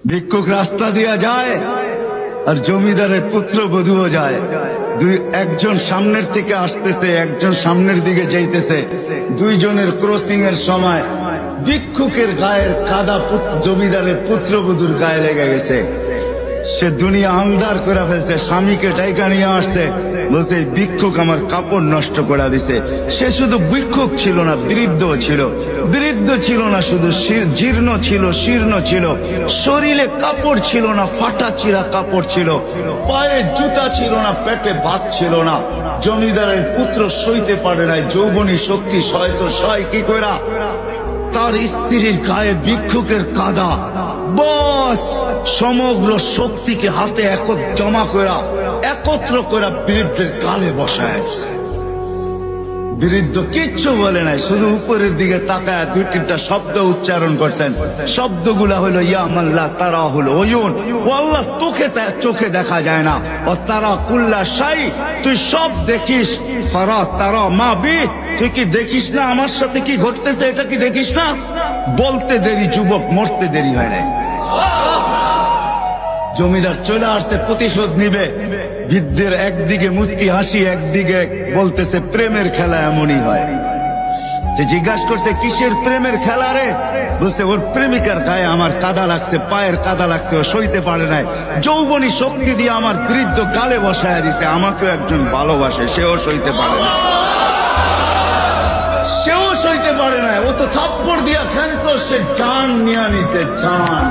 ভিক্ষুক রাস্তা দিয়া যায় আর জমিদারের পুত্র বধূও যায়। একজন সামনের থেকে আসতেছে, একজন সামনের দিকে যাইতেছে। দুইজনের ক্রসিং এর সময় ভিক্ষুকের গায়ের কাদা জমিদারের পুত্রবধূর গায়ে লেগে গেছে। সে দুনিয়া আন্ধার করে ফেলছে, স্বামীকে ডাইকা নিয়ে আসছে, বলছে ভিক্ষুক আমার কাপড় নষ্ট করে দিছে। সে শুধু ভিক্ষুক ছিল না, বৃদ্ধ ছিল। বৃদ্ধ ছিল না শুধু, জীর্ণ ছিল, শীর্ণ ছিল। শরীরে কাপড় ছিল না, ফাটা চিরা কাপড় ছিল। পায়ে জুতা ছিল না, পেটে ভাত ছিল না। জমিদারের পুত্র সইতে পারে নাই, যৌবনী শক্তি সয় কি কইরা তার স্ত্রীর গায়ে ভিক্ষুকের কাদা, বস সমগ্র শক্তিকে হাতে একত্র করা বৃদ্ধের গালে বসায়। বৃদ্ধ কিচ্ছু বলে নাই, শুধু উপরের দিকে তাকায় দুই তিনটা শব্দ উচ্চারণ করছেন। শব্দগুলা হলো ইয়া মাল্লা তারা হলো ওয়ুন, ও আল্লাহ চোখে দেখা যায় না। ও তারা কুল্লা শাই, তুই সব দেখিস। ফারা তারা মা বি, তুই কি দেখিস না আমার সাথে কি ঘটতেছে? এটা কি দেখিস না? বলতে দেরি যুবক, মরতে দেরি হয় নাই। জমিদার চলে আসছে, প্রতিশোধ নিবে। বৃদ্ধের একদিকে মুস্কি হাসি, একদিকে বলতেছে প্রেমের খেলা এমনই হয়। জিজ্ঞাসা করছে কিসের প্রেমের খেলা রে? বলছে ওর প্রেমিকার গায়ে আমার কাদা লাগছে, পায়ের কাদা লাগছে, ও সইতে পারে নাই। যৌবনী শক্তি দিয়ে আমার বৃদ্ধ গালে বসায় দিছে। আমাকেও একজন ভালোবাসে, সেও সইতে পারে না। সেও সইতে পারে না, ও তো থাপ্পড় দিয়া খেলতো, সে জান নিয়ে নিছে, জান।